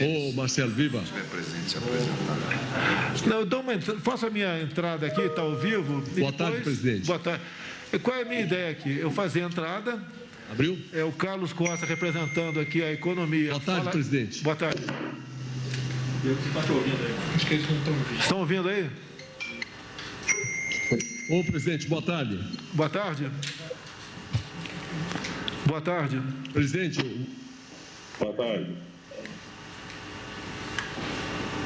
Ô, Marcelo, viva. Não, eu dou faço a minha entrada aqui, está ao vivo. Boa tarde, presidente. Boa tarde. Qual é a minha ideia aqui? Eu fazer a entrada. Abriu? É o Carlos Costa representando aqui a economia. Boa tarde, presidente. Boa tarde. Eu que estou ouvindo aí. Acho que eles não estão ouvindo. Estão ouvindo aí? Ô, presidente, boa tarde. Boa tarde. Boa tarde. Presidente. Boa tarde.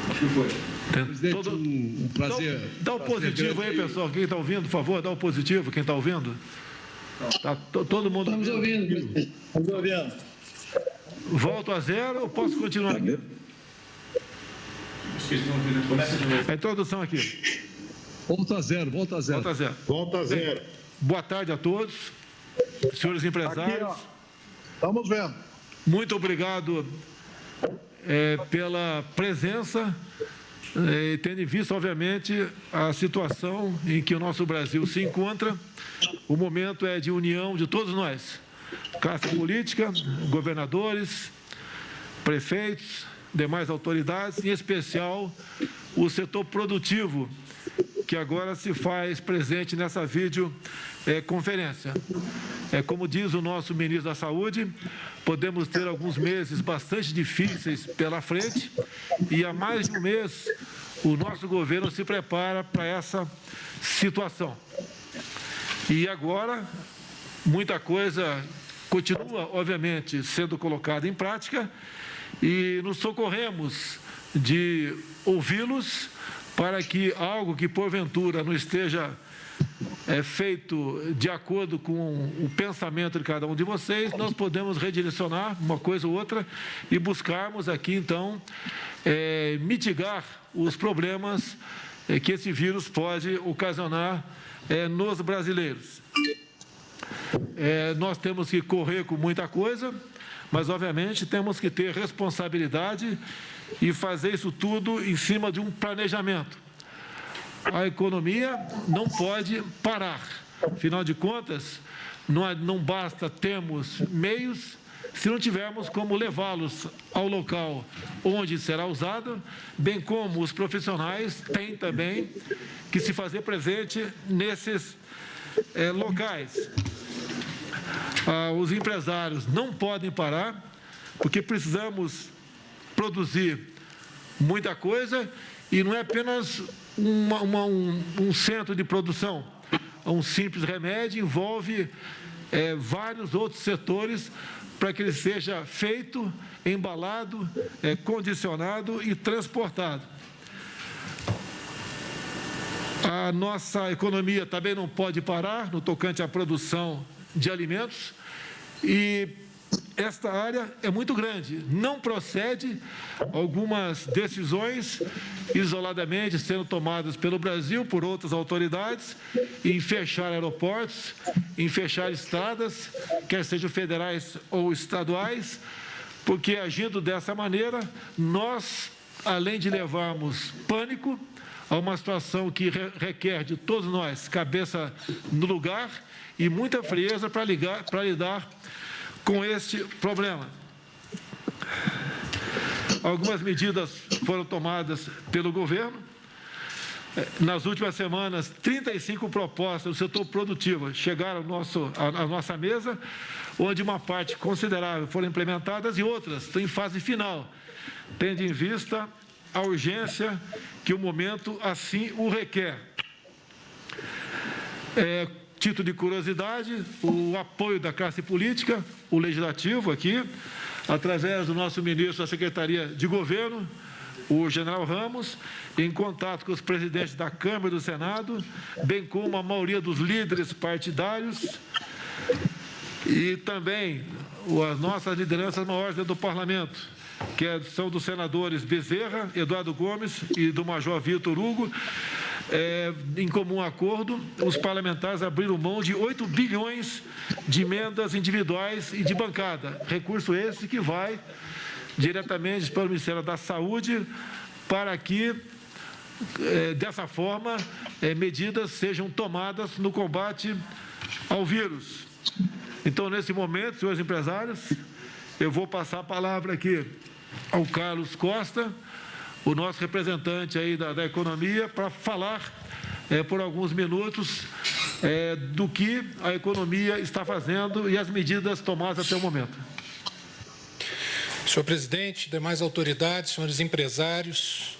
Acho que foi. Presidente, um prazer. Dá o positivo aí, pessoal. Quem está ouvindo, por favor, dá o positivo. Quem está ouvindo? Tá todo mundo. Estamos ouvindo, presidente. Estamos ouvindo. Volto a zero ou posso continuar aqui? Acho que eles estão ouvindo. Começa de novo. A introdução aqui. Volta a zero, volta a zero. Volta a zero. Volta a zero. Boa tarde a todos, senhores empresários. Aqui, ó. Estamos vendo. Muito obrigado pela presença, tendo em vista, obviamente, a situação em que o nosso Brasil se encontra. O momento é de união de todos nós, classe política, governadores, prefeitos, demais autoridades, em especial o setor produtivo, que agora se faz presente nessa videoconferência. Como diz o nosso ministro da Saúde, podemos ter alguns meses bastante difíceis pela frente e há mais de um mês o nosso governo se prepara para essa situação. E agora, muita coisa continua, obviamente, sendo colocada em prática e nos socorremos de ouvi-los para que algo que porventura não esteja feito de acordo com o pensamento de cada um de vocês, nós podemos redirecionar uma coisa ou outra e buscarmos aqui, então, mitigar os problemas que esse vírus pode ocasionar nos brasileiros. Nós temos que correr com muita coisa, mas, obviamente, temos que ter responsabilidade e fazer isso tudo em cima de um planejamento. A economia não pode parar. Afinal de contas, não basta termos meios se não tivermos como levá-los ao local onde será usado, bem como os profissionais têm também que se fazer presente nesses locais. Os empresários não podem parar, porque precisamos produzir muita coisa e não é apenas um centro de produção. Um simples remédio envolve vários outros setores para que ele seja feito, embalado, condicionado e transportado. A nossa economia também não pode parar no tocante à produção de alimentos e esta área é muito grande. Não procede algumas decisões isoladamente sendo tomadas pelo Brasil, por outras autoridades, em fechar aeroportos, em fechar estradas, quer sejam federais ou estaduais, porque agindo dessa maneira, nós, além de levarmos pânico a uma situação que requer de todos nós cabeça no lugar e muita frieza para lidar com este problema. Algumas medidas foram tomadas pelo governo. Nas últimas semanas, 35 propostas do setor produtivo chegaram à nossa mesa, onde uma parte considerável foram implementadas e outras estão em fase final, tendo em vista a urgência que o momento assim o requer. Título de curiosidade, o apoio da classe política, o legislativo aqui, através do nosso ministro da Secretaria de Governo, o general Ramos, em contato com os presidentes da Câmara e do Senado, bem como a maioria dos líderes partidários e também as nossas lideranças maiores dentro do Parlamento, que são dos senadores Bezerra, Eduardo Gomes e do major Vitor Hugo. Em comum acordo, os parlamentares abriram mão de 8 bilhões de emendas individuais e de bancada, recurso esse que vai diretamente para o Ministério da Saúde, para que, dessa forma, medidas sejam tomadas no combate ao vírus. Então, nesse momento, senhores empresários, eu vou passar a palavra aqui ao Carlos Costa, o nosso representante aí da economia, para falar por alguns minutos do que a economia está fazendo e as medidas tomadas até o momento. Senhor presidente, demais autoridades, senhores empresários,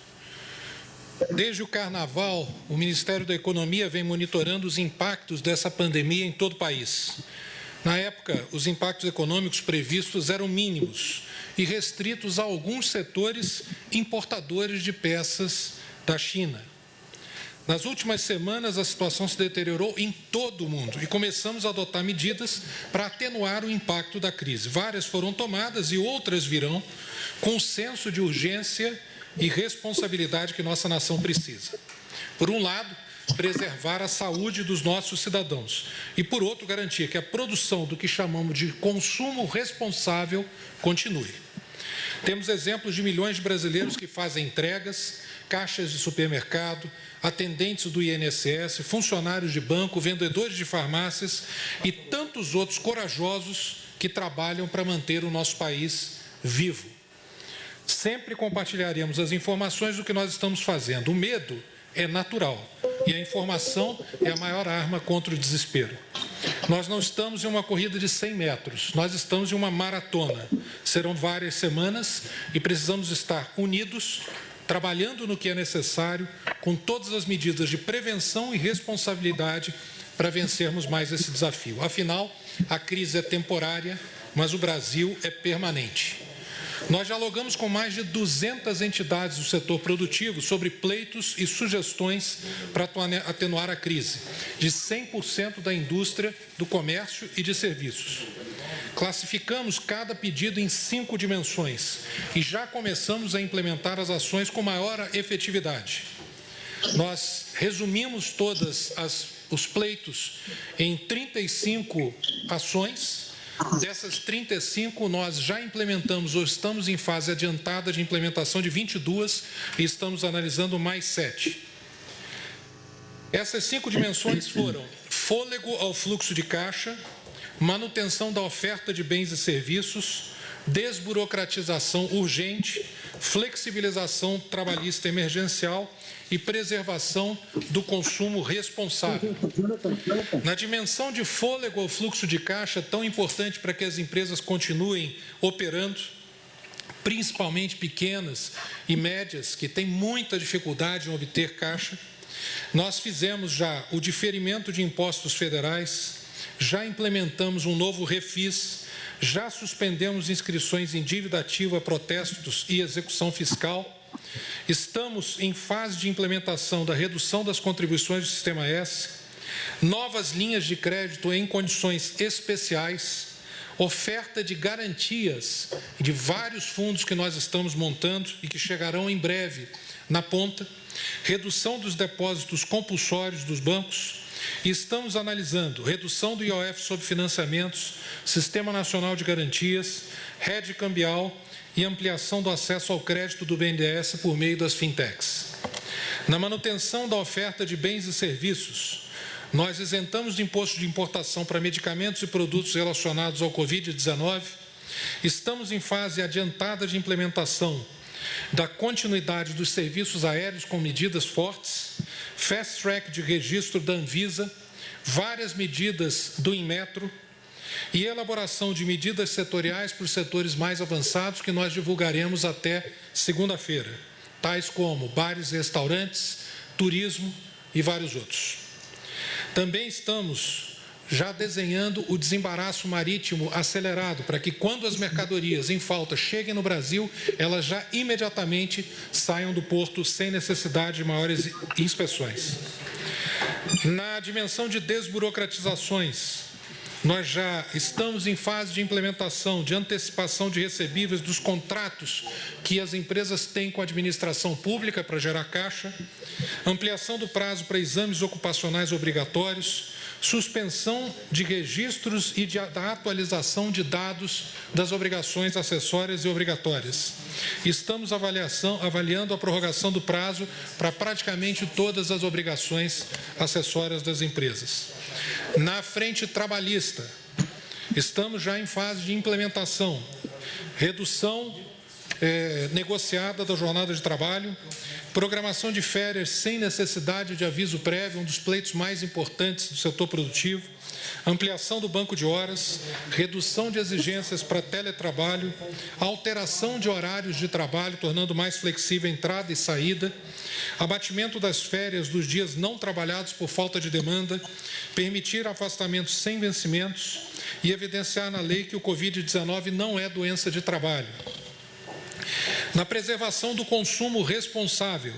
desde o Carnaval, o Ministério da Economia vem monitorando os impactos dessa pandemia em todo o país. Na época, os impactos econômicos previstos eram mínimos e restritos a alguns setores importadores de peças da China. Nas últimas semanas, a situação se deteriorou em todo o mundo e começamos a adotar medidas para atenuar o impacto da crise. Várias foram tomadas e outras virão com o senso de urgência e responsabilidade que nossa nação precisa. Por um lado, preservar a saúde dos nossos cidadãos e, por outro, garantir que a produção do que chamamos de consumo responsável continue. Temos exemplos de milhões de brasileiros que fazem entregas, caixas de supermercado, atendentes do INSS, funcionários de banco, vendedores de farmácias e tantos outros corajosos que trabalham para manter o nosso país vivo. Sempre compartilharemos as informações do que nós estamos fazendo. O medo é natural e a informação é a maior arma contra o desespero. Nós não estamos em uma corrida de 100 metros, nós estamos em uma maratona. Serão várias semanas e precisamos estar unidos, trabalhando no que é necessário, com todas as medidas de prevenção e responsabilidade para vencermos mais esse desafio. Afinal, a crise é temporária, mas o Brasil é permanente. Nós dialogamos com mais de 200 entidades do setor produtivo sobre pleitos e sugestões para atenuar a crise, de 100% da indústria, do comércio e de serviços. Classificamos cada pedido em 5 dimensões e já começamos a implementar as ações com maior efetividade. Nós resumimos todos os pleitos em 35 ações. Dessas 35, nós já implementamos ou estamos em fase adiantada de implementação de 22 e estamos analisando mais 7. Essas 5 dimensões foram fôlego ao fluxo de caixa, manutenção da oferta de bens e serviços, desburocratização urgente, flexibilização trabalhista emergencial e preservação do consumo responsável. Na dimensão de fôlego ao fluxo de caixa, tão importante para que as empresas continuem operando, principalmente pequenas e médias, que têm muita dificuldade em obter caixa, nós fizemos já o diferimento de impostos federais, já implementamos um novo refis, já suspendemos inscrições em dívida ativa, protestos e execução fiscal. Estamos em fase de implementação da redução das contribuições do Sistema S, novas linhas de crédito em condições especiais, oferta de garantias de vários fundos que nós estamos montando e que chegarão em breve na ponta, redução dos depósitos compulsórios dos bancos. E estamos analisando redução do IOF sobre financiamentos, Sistema Nacional de Garantias, rede cambial e ampliação do acesso ao crédito do BNDES por meio das fintechs. Na manutenção da oferta de bens e serviços, nós isentamos de imposto de importação para medicamentos e produtos relacionados ao Covid-19. Estamos em fase adiantada de implementação da continuidade dos serviços aéreos com medidas fortes, fast track de registro da Anvisa, várias medidas do Inmetro e elaboração de medidas setoriais para os setores mais avançados que nós divulgaremos até segunda-feira, tais como bares e restaurantes, turismo e vários outros. Também estamos já desenhando o desembaraço marítimo acelerado para que, quando as mercadorias em falta cheguem no Brasil, elas já imediatamente saiam do porto sem necessidade de maiores inspeções. Na dimensão de desburocratizações, nós já estamos em fase de implementação de antecipação de recebíveis dos contratos que as empresas têm com a administração pública para gerar caixa, ampliação do prazo para exames ocupacionais obrigatórios, suspensão de registros e da atualização de dados das obrigações acessórias e obrigatórias. Estamos avaliando a prorrogação do prazo para praticamente todas as obrigações acessórias das empresas. Na frente trabalhista, estamos já em fase de implementação redução negociada da jornada de trabalho, programação de férias sem necessidade de aviso prévio, um dos pleitos mais importantes do setor produtivo, ampliação do banco de horas, redução de exigências para teletrabalho, alteração de horários de trabalho, tornando mais flexível a entrada e saída, abatimento das férias dos dias não trabalhados por falta de demanda, permitir afastamentos sem vencimentos e evidenciar na lei que o Covid-19 não é doença de trabalho. Na preservação do consumo responsável,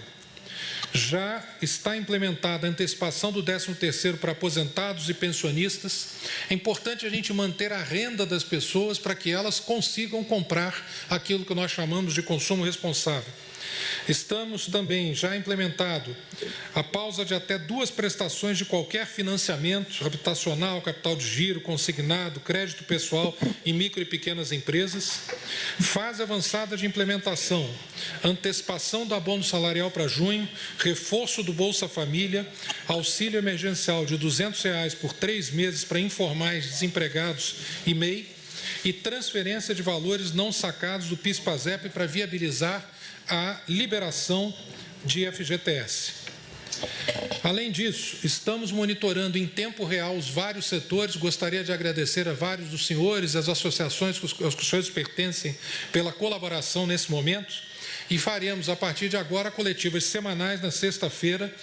já está implementada a antecipação do 13º para aposentados e pensionistas. É importante a gente manter a renda das pessoas para que elas consigam comprar aquilo que nós chamamos de consumo responsável. Estamos também já implementado a pausa de até 2 prestações de qualquer financiamento habitacional, capital de giro, consignado, crédito pessoal e micro e pequenas empresas. Fase avançada de implementação, antecipação do abono salarial para junho, reforço do Bolsa Família, auxílio emergencial de R$ 200 por 3 meses para informais, desempregados e MEI e transferência de valores não sacados do PIS/PASEP para viabilizar a liberação de FGTS. Além disso, estamos monitorando em tempo real os vários setores. Gostaria de agradecer a vários dos senhores e as associações aos que os senhores pertencem pela colaboração nesse momento e faremos, a partir de agora, coletivas semanais na sexta-feira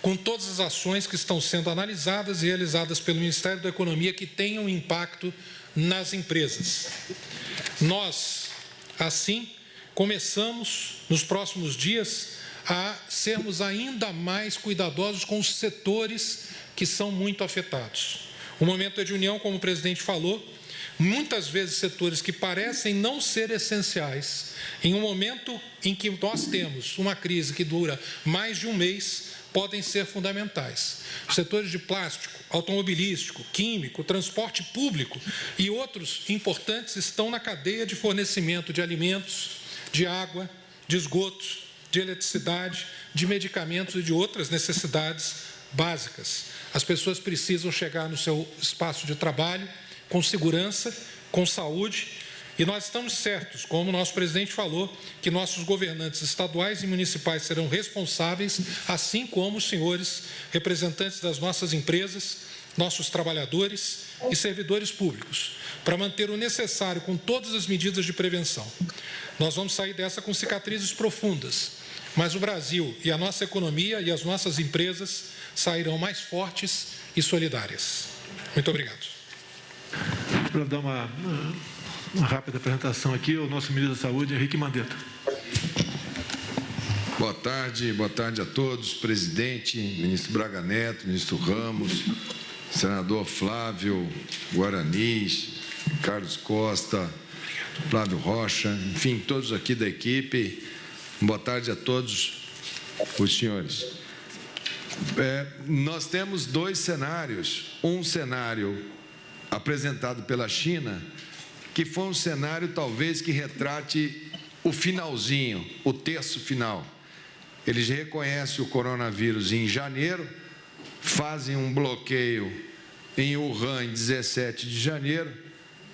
com todas as ações que estão sendo analisadas e realizadas pelo Ministério da Economia que tenham impacto nas empresas. Nós, assim, começamos, nos próximos dias, a sermos ainda mais cuidadosos com os setores que são muito afetados. O momento é de união, como o presidente falou, muitas vezes setores que parecem não ser essenciais, em um momento em que nós temos uma crise que dura mais de um mês, podem ser fundamentais. Os setores de plástico, automobilístico, químico, transporte público e outros importantes estão na cadeia de fornecimento de alimentos, de água, de esgotos, de eletricidade, de medicamentos e de outras necessidades básicas. As pessoas precisam chegar no seu espaço de trabalho com segurança, com saúde, e nós estamos certos, como o nosso presidente falou, que nossos governantes estaduais e municipais serão responsáveis, assim como os senhores representantes das nossas empresas, nossos trabalhadores e servidores públicos, para manter o necessário com todas as medidas de prevenção. Nós vamos sair dessa com cicatrizes profundas, mas o Brasil e a nossa economia e as nossas empresas sairão mais fortes e solidárias. Muito obrigado. Para dar uma rápida apresentação aqui, o nosso ministro da Saúde, Henrique Mandetta. Boa tarde a todos, presidente, ministro Braga Neto, ministro Ramos, senador Flávio Guaranis, Carlos Costa, Flávio Rocha, enfim, todos aqui da equipe. Boa tarde a todos os senhores. Nós temos 2 cenários. Um cenário apresentado pela China, que foi um cenário talvez que retrate o finalzinho, o terço final. Eles reconhecem o coronavírus em janeiro, fazem um bloqueio em Wuhan em 17 de janeiro,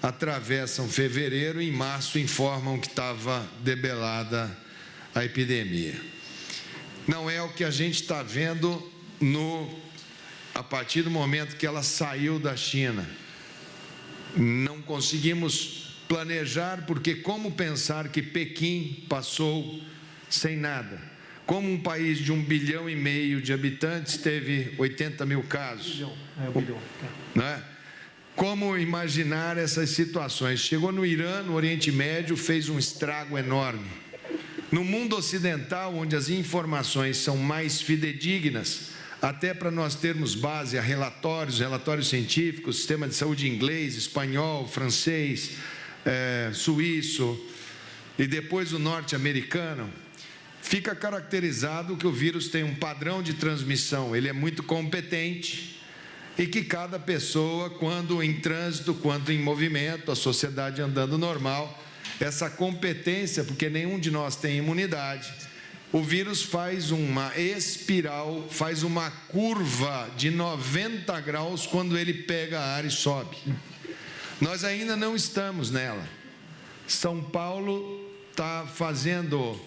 atravessam fevereiro e em março informam que estava debelada a epidemia. Não é o que a gente está vendo a partir do momento que ela saiu da China. Não conseguimos planejar, porque como pensar que Pequim passou sem nada? Como um país de 1,5 bilhão de habitantes teve 80 mil casos? Não é? Como imaginar essas situações? Chegou no Irã, no Oriente Médio, fez um estrago enorme. No mundo ocidental, onde as informações são mais fidedignas, até para nós termos base a relatórios científicos, sistema de saúde inglês, espanhol, francês, suíço e depois o norte-americano, fica caracterizado que o vírus tem um padrão de transmissão, ele é muito competente e que cada pessoa, quando em trânsito, quando em movimento, a sociedade andando normal, essa competência, porque nenhum de nós tem imunidade, o vírus faz uma espiral, faz uma curva de 90 graus quando ele pega a ar e sobe. Nós ainda não estamos nela. São Paulo está fazendo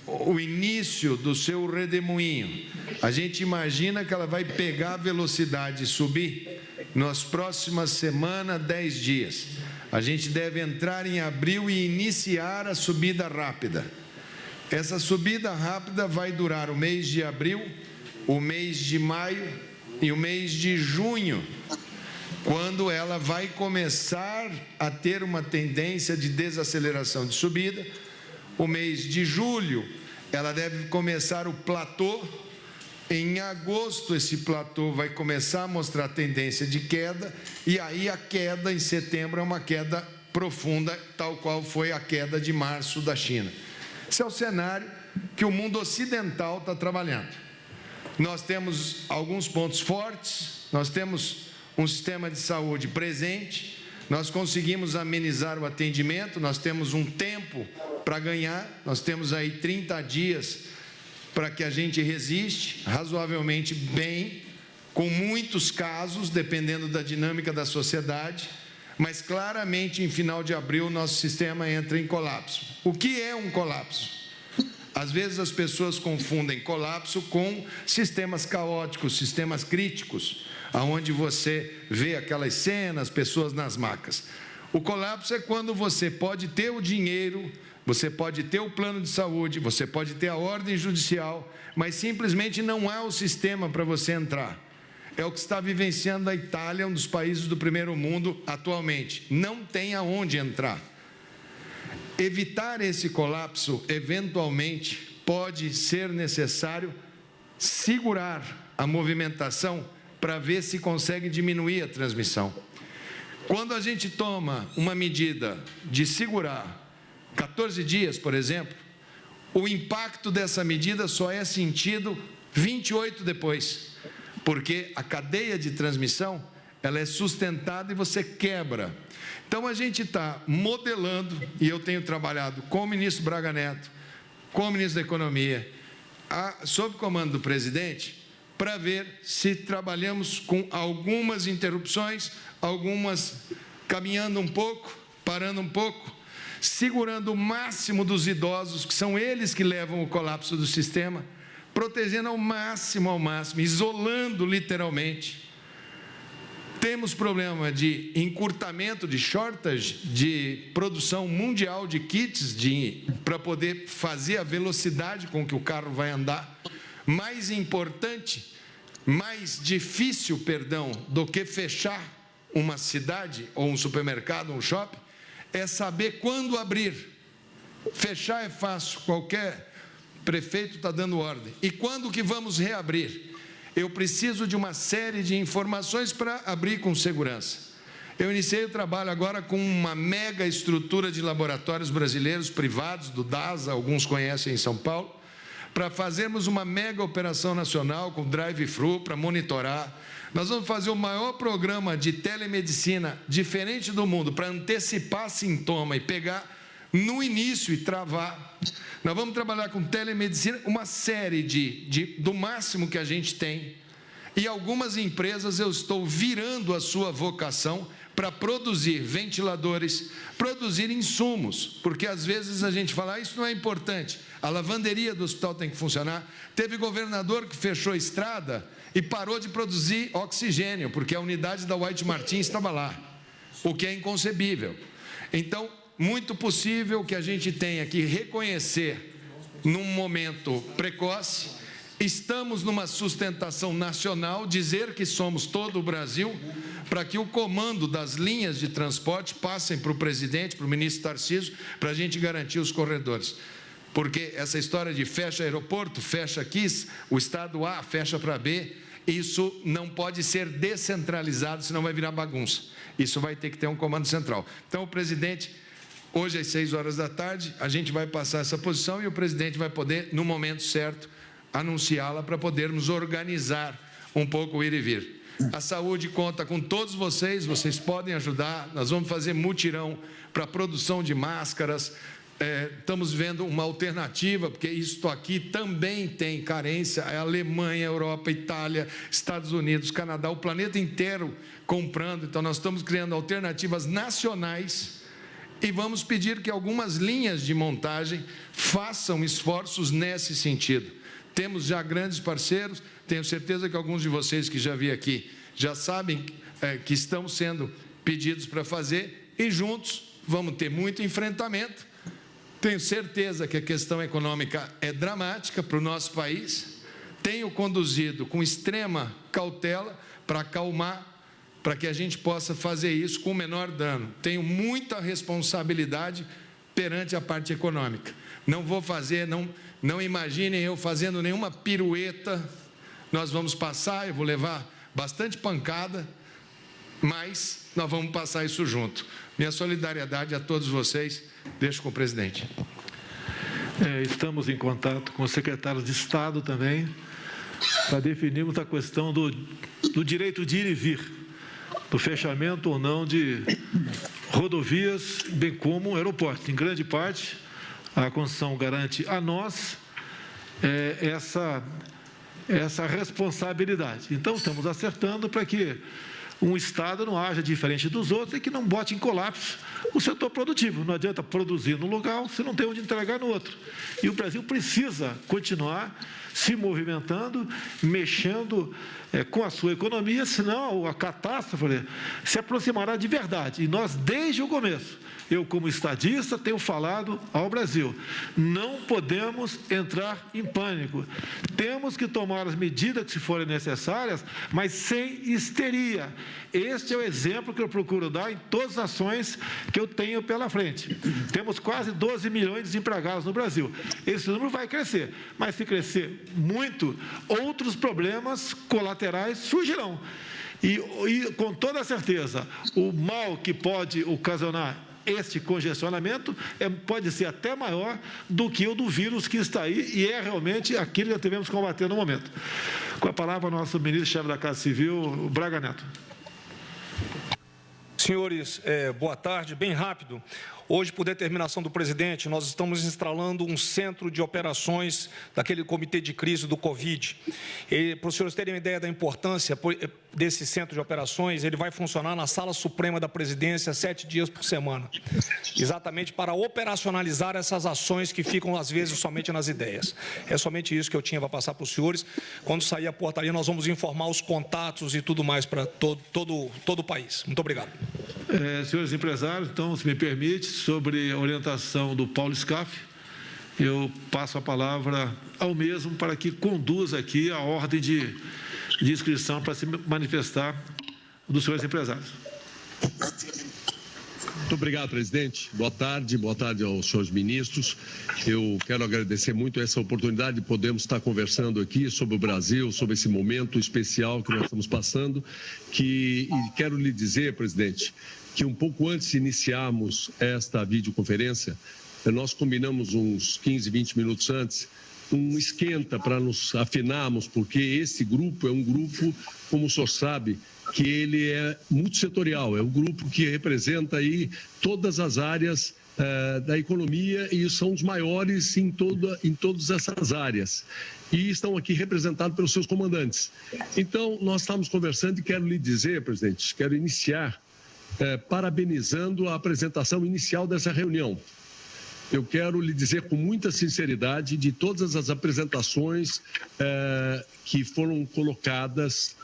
o início do seu redemoinho. A gente imagina que ela vai pegar a velocidade e subir nas próximas semanas, 10 dias. A gente deve entrar em abril e iniciar a subida rápida. Essa subida rápida vai durar o mês de abril, o mês de maio e o mês de junho, quando ela vai começar a ter uma tendência de desaceleração de subida. O mês de julho, ela deve começar o platô. Em agosto, esse platô vai começar a mostrar tendência de queda, e aí a queda em setembro é uma queda profunda, tal qual foi a queda de março da China. Esse é o cenário que o mundo ocidental está trabalhando. Nós temos alguns pontos fortes, nós temos um sistema de saúde presente, nós conseguimos amenizar o atendimento, nós temos um tempo para ganhar, nós temos aí 30 dias para que a gente resiste razoavelmente bem, com muitos casos, dependendo da dinâmica da sociedade, mas claramente em final de abril nosso sistema entra em colapso. O que é um colapso? Às vezes as pessoas confundem colapso com sistemas caóticos, sistemas críticos, aonde você vê aquelas cenas, pessoas nas macas. O colapso é quando você pode ter o dinheiro, você pode ter o plano de saúde, você pode ter a ordem judicial, mas simplesmente não há o sistema para você entrar. É o que está vivenciando a Itália, um dos países do primeiro mundo atualmente. Não tem aonde entrar. Evitar esse colapso, eventualmente, pode ser necessário segurar a movimentação para ver se consegue diminuir a transmissão. Quando a gente toma uma medida de segurar 14 dias, por exemplo, o impacto dessa medida só é sentido 28 depois, porque a cadeia de transmissão, ela é sustentada e você quebra. Então a gente está modelando, e eu tenho trabalhado com o ministro Braga Neto, com o ministro da Economia, sob comando do presidente, para ver se trabalhamos com algumas interrupções, algumas caminhando um pouco, parando um pouco, segurando o máximo dos idosos, que são eles que levam o colapso do sistema, protegendo ao máximo, isolando literalmente. Temos problema de encurtamento, de shortage, de produção mundial de kits para poder fazer a velocidade com que o carro vai andar. Mais importante, mais difícil, do que fechar uma cidade, ou um supermercado, um shopping, é saber quando abrir. Fechar é fácil, qualquer prefeito está dando ordem. E quando que vamos reabrir? Eu preciso de uma série de informações para abrir com segurança. Eu iniciei o trabalho agora com uma mega estrutura de laboratórios brasileiros privados, do DASA, alguns conhecem em São Paulo, para fazermos uma mega operação nacional com drive-thru para monitorar. Nós vamos fazer o maior programa de telemedicina diferente do mundo para antecipar sintoma e pegar no início e travar. Nós vamos trabalhar com telemedicina, uma série do máximo que a gente tem. E algumas empresas eu estou virando a sua vocação para produzir ventiladores, produzir insumos, porque às vezes a gente fala, isso não é importante, a lavanderia do hospital tem que funcionar. Teve governador que fechou a estrada e parou de produzir oxigênio, porque a unidade da White Martins estava lá, o que é inconcebível. Então, muito possível que a gente tenha que reconhecer num momento precoce. Estamos numa sustentação nacional, dizer que somos todo o Brasil, para que o comando das linhas de transporte passem para o presidente, para o ministro Tarcísio, para a gente garantir os corredores. Porque essa história de fecha aeroporto, fecha aqui, o estado A fecha para B, isso não pode ser descentralizado, senão vai virar bagunça. Isso vai ter que ter um comando central. Então, o presidente, hoje às 6 horas da tarde, a gente vai passar essa posição e o presidente vai poder, no momento certo, anunciá-la para podermos organizar um pouco o ir e vir. A saúde conta com todos vocês podem ajudar, nós vamos fazer mutirão para a produção de máscaras, estamos vendo uma alternativa, porque isto aqui também tem carência, a Alemanha, Europa, Itália, Estados Unidos, Canadá, o planeta inteiro comprando, então nós estamos criando alternativas nacionais e vamos pedir que algumas linhas de montagem façam esforços nesse sentido. Temos já grandes parceiros, tenho certeza que alguns de vocês que já vi aqui já sabem que estão sendo pedidos para fazer, e juntos vamos ter muito enfrentamento. Tenho certeza que a questão econômica é dramática para o nosso país. Tenho conduzido com extrema cautela para acalmar, para que a gente possa fazer isso com o menor dano. Tenho muita responsabilidade perante a parte econômica. Não vou fazer, não imaginem eu fazendo nenhuma pirueta. Nós vamos passar, eu vou levar bastante pancada, mas nós vamos passar isso junto. Minha solidariedade a todos vocês. Deixo com o presidente. Estamos em contato com os secretários de Estado também, para definirmos a questão do direito de ir e vir, do fechamento ou não de rodovias, bem como aeroportos. Em grande parte, a Constituição garante a nós essa responsabilidade. Então, estamos acertando para que um Estado não haja diferente dos outros e que não bote em colapso o setor produtivo. Não adianta produzir num lugar se não tem onde entregar no outro. E o Brasil precisa continuar se movimentando, mexendo com a sua economia, senão a catástrofe se aproximará de verdade. E nós, desde o começo, eu como estadista tenho falado ao Brasil, não podemos entrar em pânico. Temos que tomar as medidas que se forem necessárias, mas sem histeria. Este é o exemplo que eu procuro dar em todas as ações que eu tenho pela frente. Temos quase 12 milhões de desempregados no Brasil. Esse número vai crescer, mas se crescer muito, outros problemas colaterais surgirão. E com toda certeza, o mal que pode ocasionar este congestionamento pode ser até maior do que o do vírus que está aí, e é realmente aquilo que devemos combater no momento. Com a palavra, nosso ministro-chefe da Casa Civil, Braga Neto. Senhores, boa tarde. Bem rápido. Hoje, por determinação do presidente, nós estamos instalando um centro de operações daquele comitê de crise do Covid. Para os senhores terem uma ideia da importância desse centro de operações, ele vai funcionar na Sala Suprema da Presidência 7 dias por semana, exatamente para operacionalizar essas ações que ficam, às vezes, somente nas ideias. É somente isso que eu tinha para passar para os senhores. Quando sair a portaria, nós vamos informar os contatos e tudo mais para todo o país. Muito obrigado. Senhores empresários, então, se me permite, sobre a orientação do Paulo Scaff, eu passo a palavra ao mesmo para que conduza aqui a ordem de inscrição para se manifestar dos senhores empresários. Muito obrigado, presidente. Boa tarde aos senhores ministros. Eu quero agradecer muito essa oportunidade de podermos estar conversando aqui sobre o Brasil, sobre esse momento especial que nós estamos passando, e quero lhe dizer, presidente, que um pouco antes de iniciarmos esta videoconferência, nós combinamos uns 15, 20 minutos antes, um esquenta para nos afinarmos, porque esse grupo é um grupo, como o senhor sabe, que ele é multissetorial, é um grupo que representa aí todas as áreas da economia e são os maiores em todas essas áreas. E estão aqui representados pelos seus comandantes. Então, nós estamos conversando e quero lhe dizer, presidente, quero iniciar parabenizando a apresentação inicial dessa reunião. Eu quero lhe dizer com muita sinceridade de todas as apresentações que foram colocadas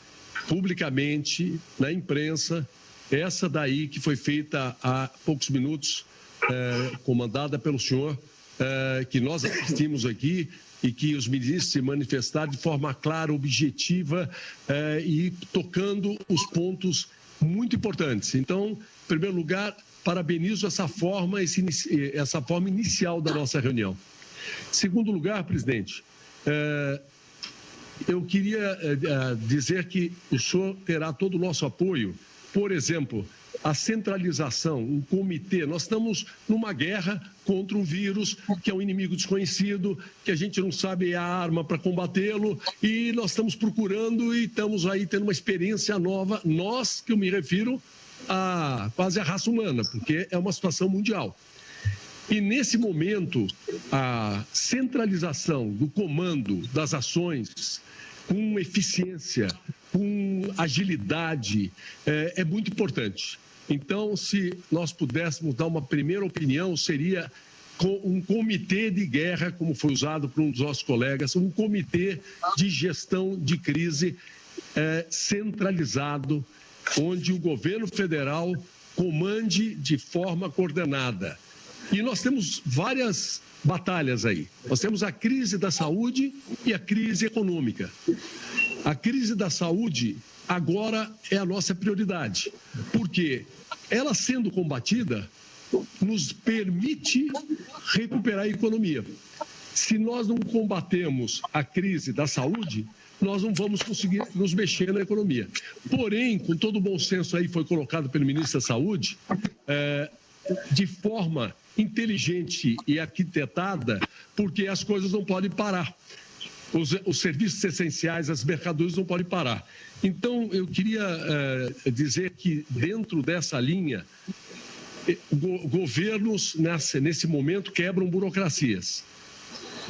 publicamente na imprensa, essa daí que foi feita há poucos minutos, comandada pelo senhor, que nós assistimos aqui e que os ministros se manifestaram de forma clara, objetiva e tocando os pontos muito importantes. Então, em primeiro lugar, parabenizo essa forma inicial da nossa reunião. Em segundo lugar, presidente, eu queria dizer que o senhor terá todo o nosso apoio. Por exemplo, a centralização, um comitê. Nós estamos numa guerra contra um vírus que é um inimigo desconhecido, que a gente não sabe a arma para combatê-lo, e nós estamos procurando e estamos aí tendo uma experiência nova. Nós, que eu me refiro a quase a raça humana, porque é uma situação mundial. E nesse momento, a centralização do comando das ações com eficiência, com agilidade, é muito importante. Então, se nós pudéssemos dar uma primeira opinião, seria com um comitê de guerra, como foi usado por um dos nossos colegas, um comitê de gestão de crise centralizado, onde o governo federal comande de forma coordenada. E nós temos várias batalhas aí. Nós temos a crise da saúde e a crise econômica. A crise da saúde agora é a nossa prioridade, porque ela sendo combatida nos permite recuperar a economia. Se nós não combatemos a crise da saúde, nós não vamos conseguir nos mexer na economia. Porém, com todo o bom senso aí foi colocado pelo ministro da Saúde, de forma inteligente e arquitetada, porque as coisas não podem parar. Os serviços essenciais, as mercadorias não podem parar. Então, eu queria dizer que dentro dessa linha, governos nesse momento quebram burocracias.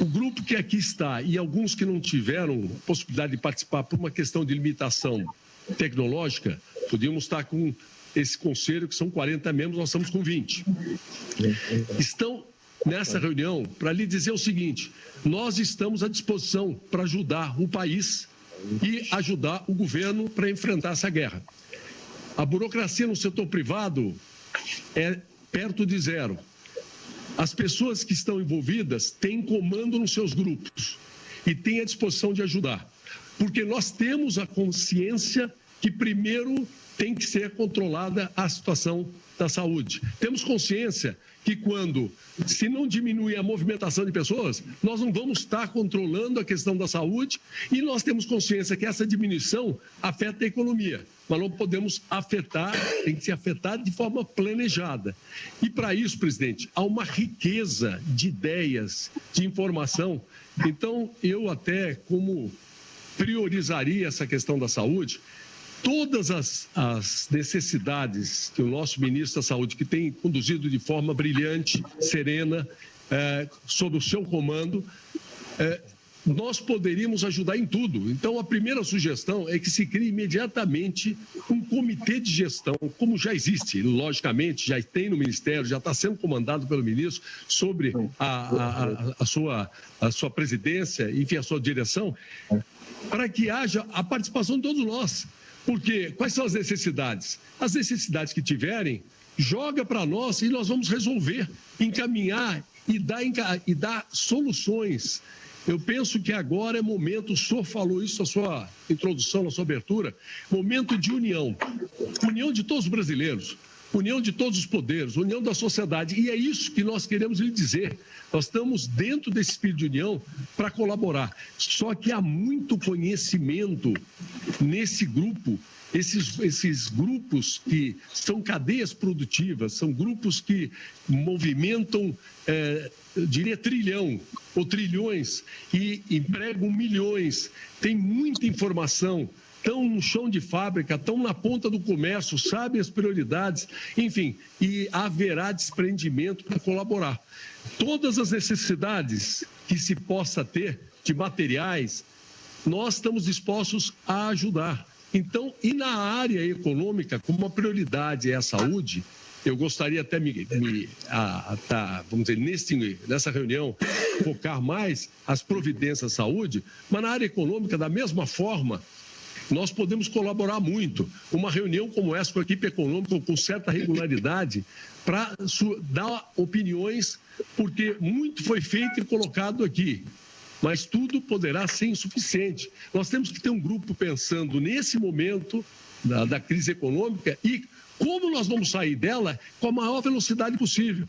O grupo que aqui está e alguns que não tiveram possibilidade de participar por uma questão de limitação tecnológica, podíamos estar com esse conselho, que são 40 membros, nós estamos com 20. Estão nessa reunião para lhe dizer o seguinte: nós estamos à disposição para ajudar o país e ajudar o governo para enfrentar essa guerra. A burocracia no setor privado é perto de zero. As pessoas que estão envolvidas têm comando nos seus grupos e têm a disposição de ajudar. Porque nós temos a consciência que primeiro tem que ser controlada a situação da saúde. Temos consciência que se não diminuir a movimentação de pessoas, nós não vamos estar controlando a questão da saúde, e nós temos consciência que essa diminuição afeta a economia, mas não podemos afetar, tem que ser afetado de forma planejada. E para isso, presidente, há uma riqueza de ideias, de informação. Então, eu até como priorizaria essa questão da saúde. Todas as necessidades que o nosso ministro da Saúde, que tem conduzido de forma brilhante, serena, sob o seu comando, nós poderíamos ajudar em tudo. Então, a primeira sugestão é que se crie imediatamente um comitê de gestão, como já existe, logicamente, já tem no Ministério, já está sendo comandado pelo ministro, sobre a sua presidência, enfim, a sua direção, para que haja a participação de todos nós. Porque quais são as necessidades? As necessidades que tiverem, joga para nós e nós vamos resolver, encaminhar e dar soluções. Eu penso que agora é momento, o senhor falou isso na sua introdução, na sua abertura, momento de união. União de todos os brasileiros, união de todos os poderes, união da sociedade. E é isso que nós queremos lhe dizer. Nós estamos dentro desse espírito de união para colaborar. Só que há muito conhecimento nesse grupo, esses grupos que são cadeias produtivas, são grupos que movimentam, diria, trilhão ou trilhões e empregam milhões. Tem muita informação. Estão no chão de fábrica, estão na ponta do comércio, sabem as prioridades, enfim, e haverá desprendimento para colaborar. Todas as necessidades que se possa ter de materiais, nós estamos dispostos a ajudar. Então, e na área econômica, como a prioridade é a saúde, eu gostaria até, vamos dizer, nessa reunião, focar mais as providências à saúde, mas na área econômica, da mesma forma, nós podemos colaborar muito. Uma reunião como essa com a equipe econômica, com certa regularidade, para dar opiniões, porque muito foi feito e colocado aqui, mas tudo poderá ser insuficiente. Nós temos que ter um grupo pensando nesse momento da crise econômica e como nós vamos sair dela com a maior velocidade possível.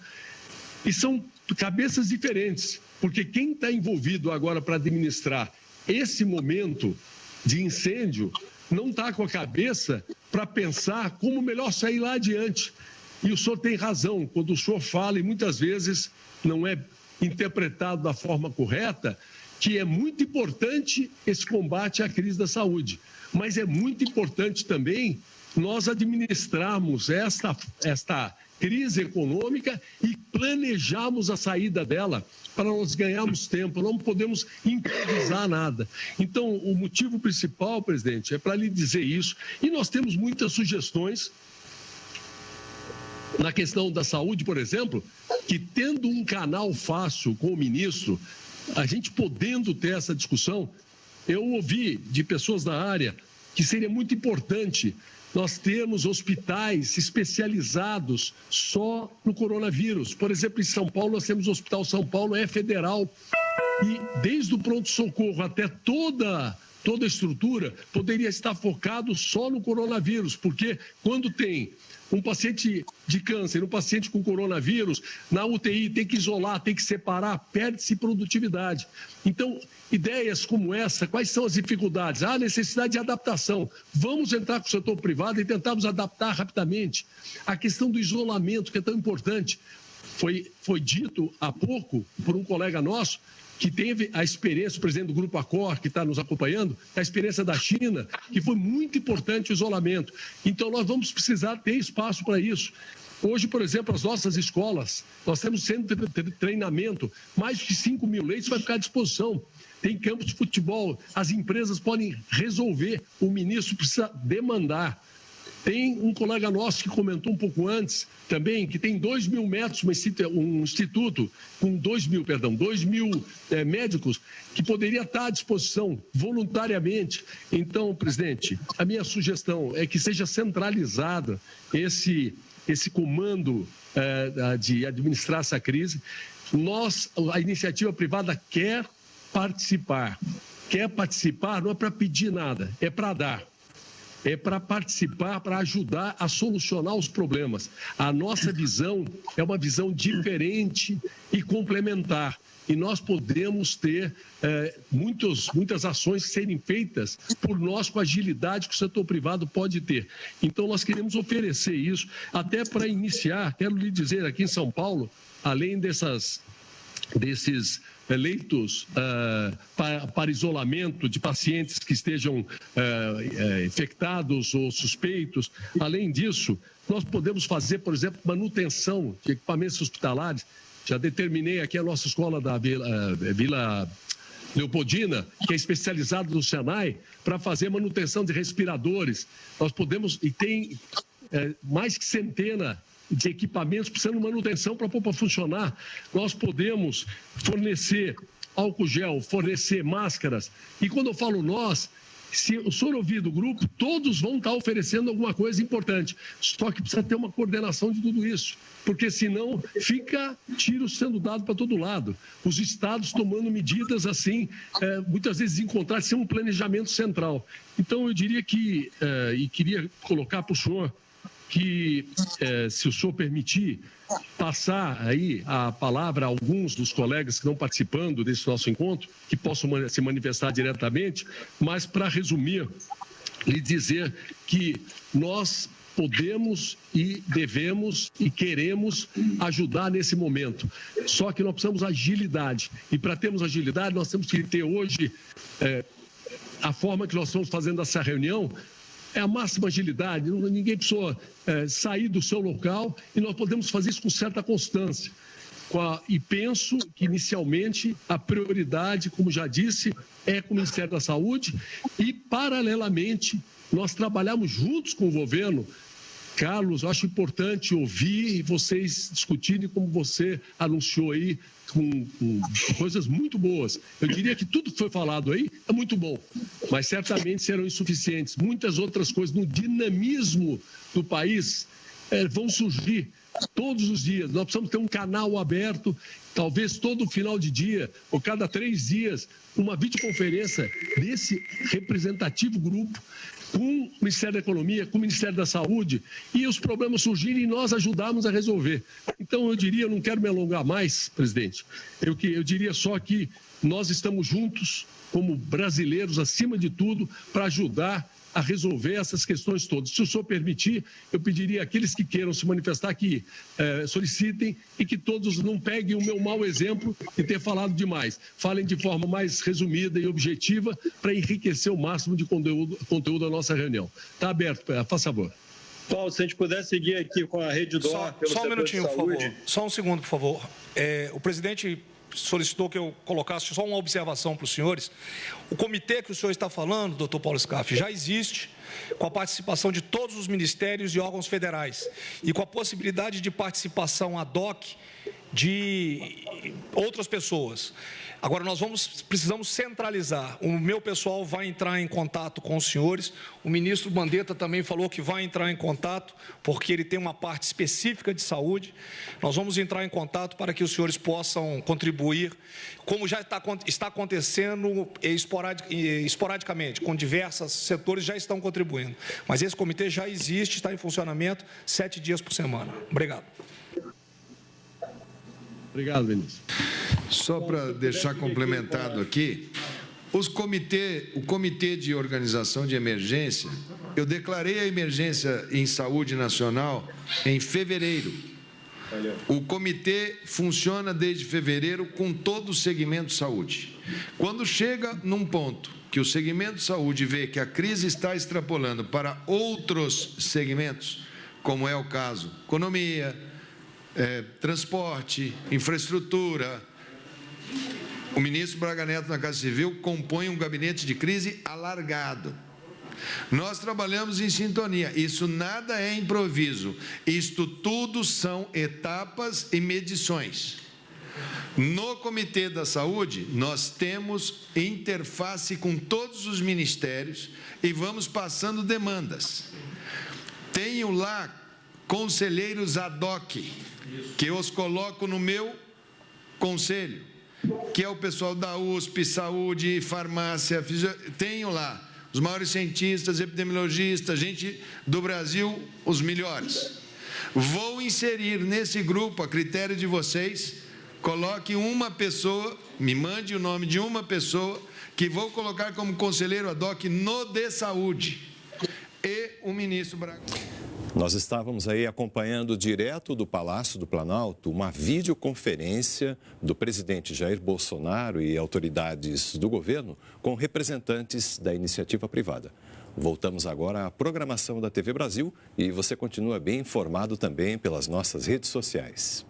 E são cabeças diferentes, porque quem está envolvido agora para administrar esse momento de incêndio, não está com a cabeça para pensar como melhor sair lá adiante. E o senhor tem razão, quando o senhor fala, e muitas vezes não é interpretado da forma correta, que é muito importante esse combate à crise da saúde. Mas é muito importante também nós administrarmos esta crise econômica e planejarmos a saída dela para nós ganharmos tempo, não podemos improvisar nada. Então, o motivo principal, presidente, é para lhe dizer isso, e nós temos muitas sugestões na questão da saúde, por exemplo, que tendo um canal fácil com o ministro, a gente podendo ter essa discussão, eu ouvi de pessoas da área que seria muito importante nós termos hospitais especializados só no coronavírus. Por exemplo, em São Paulo, nós temos o Hospital São Paulo, é federal, e desde o pronto-socorro até toda a estrutura poderia estar focado só no coronavírus, porque quando tem um paciente de câncer, um paciente com coronavírus, na UTI tem que isolar, tem que separar, perde-se produtividade. Então, ideias como essa, quais são as dificuldades? Há necessidade de adaptação. Vamos entrar com o setor privado e tentarmos adaptar rapidamente. A questão do isolamento, que é tão importante, foi dito há pouco por um colega nosso, que teve a experiência, o presidente do Grupo Accor, que está nos acompanhando, a experiência da China, que foi muito importante o isolamento. Então, nós vamos precisar ter espaço para isso. Hoje, por exemplo, as nossas escolas, nós temos centro de treinamento, mais de 5 mil leitos vai ficar à disposição. Tem campos de futebol, as empresas podem resolver, o ministro precisa demandar. Tem um colega nosso que comentou um pouco antes também, que tem 2.000 metros, um instituto com 2.000 médicos, que poderia estar à disposição voluntariamente. Então, presidente, a minha sugestão é que seja centralizada esse comando de administrar essa crise. A iniciativa privada quer participar. Quer participar não é para pedir nada, é para dar. É para participar, para ajudar a solucionar os problemas. A nossa visão é uma visão diferente e complementar. E nós podemos ter muitas ações serem feitas por nós com a agilidade que o setor privado pode ter. Então, nós queremos oferecer isso. Até para iniciar, quero lhe dizer, aqui em São Paulo, além desses leitos para isolamento de pacientes que estejam infectados ou suspeitos. Além disso, nós podemos fazer, por exemplo, manutenção de equipamentos hospitalares. Já determinei aqui a nossa escola da Vila Leopoldina, que é especializada no Senai, para fazer manutenção de respiradores. Nós podemos, e tem mais que centena de equipamentos precisando de manutenção para pôr para funcionar. Nós podemos fornecer álcool gel, fornecer máscaras. E quando eu falo nós, se o senhor ouvir do grupo, todos vão estar oferecendo alguma coisa importante. Só que precisa ter uma coordenação de tudo isso, porque senão fica tiro sendo dado para todo lado. Os estados tomando medidas assim, muitas vezes encontrar sem um planejamento central. Então eu diria que, e queria colocar para o senhor, que, se o senhor permitir, passar aí a palavra a alguns dos colegas que estão participando desse nosso encontro, que possam se manifestar diretamente, mas, para resumir, lhe dizer que nós podemos e devemos e queremos ajudar nesse momento. Só que nós precisamos de agilidade. E, para termos agilidade, nós temos que ter hoje a forma que nós estamos fazendo essa reunião, é a máxima agilidade, ninguém precisou sair do seu local e nós podemos fazer isso com certa constância. E penso que, inicialmente, a prioridade, como já disse, é com o Ministério da Saúde e, paralelamente, nós trabalhamos juntos com o governo. Carlos, eu acho importante ouvir vocês discutirem, como você anunciou aí, com coisas muito boas. Eu diria que tudo que foi falado aí é muito bom, mas certamente serão insuficientes. Muitas outras coisas no dinamismo do país vão surgir todos os dias. Nós precisamos ter um canal aberto, talvez todo final de dia, ou cada 3 dias, uma videoconferência desse representativo grupo, com o Ministério da Economia, com o Ministério da Saúde, e os problemas surgirem e nós ajudarmos a resolver. Então, eu diria, eu não quero me alongar mais, presidente, eu diria só que nós estamos juntos, como brasileiros, acima de tudo, para ajudar a resolver essas questões todas. Se o senhor permitir, eu pediria àqueles que queiram se manifestar que solicitem e que todos não peguem o meu mau exemplo de ter falado demais. Falem de forma mais resumida e objetiva para enriquecer o máximo de conteúdo da nossa reunião. Está aberto, faça favor. Paulo, se a gente puder seguir aqui com a rede do Só um minutinho, por favor. Só um segundo, por favor. O presidente solicitou que eu colocasse só uma observação para os senhores. O comitê que o senhor está falando, doutor Paulo Scaff, já existe, com a participação de todos os ministérios e órgãos federais e com a possibilidade de participação ad hoc de outras pessoas. Agora, precisamos centralizar. O meu pessoal vai entrar em contato com os senhores. O ministro Mandetta também falou que vai entrar em contato, porque ele tem uma parte específica de saúde. Nós vamos entrar em contato para que os senhores possam contribuir, como já está acontecendo esporadicamente, com diversos setores já estão contribuindo. Mas esse comitê já existe, está em funcionamento 7 dias por semana. Obrigado. Obrigado, Vinícius. Só para deixar complementado aqui, o Comitê de Organização de Emergência, eu declarei a emergência em saúde nacional em fevereiro. O comitê funciona desde fevereiro com todo o segmento saúde. Quando chega num ponto que o segmento saúde vê que a crise está extrapolando para outros segmentos, como é o caso economia, transporte, infraestrutura, o ministro Braga Neto, na Casa Civil, compõe um gabinete de crise alargado. Nós trabalhamos em sintonia, isso nada é improviso, isto tudo são etapas e medições. No Comitê da Saúde, nós temos interface com todos os ministérios e vamos passando demandas. Tenho lá conselheiros ad hoc, que eu os coloco no meu conselho, que é o pessoal da USP, saúde, farmácia, tenho lá os maiores cientistas, epidemiologistas, gente do Brasil, os melhores. Vou inserir nesse grupo, a critério de vocês, coloque uma pessoa, me mande o nome de uma pessoa, que vou colocar como conselheiro ad hoc no de saúde, e o ministro Braga. Nós estávamos aí acompanhando direto do Palácio do Planalto uma videoconferência do presidente Jair Bolsonaro e autoridades do governo com representantes da iniciativa privada. Voltamos agora à programação da TV Brasil e você continua bem informado também pelas nossas redes sociais.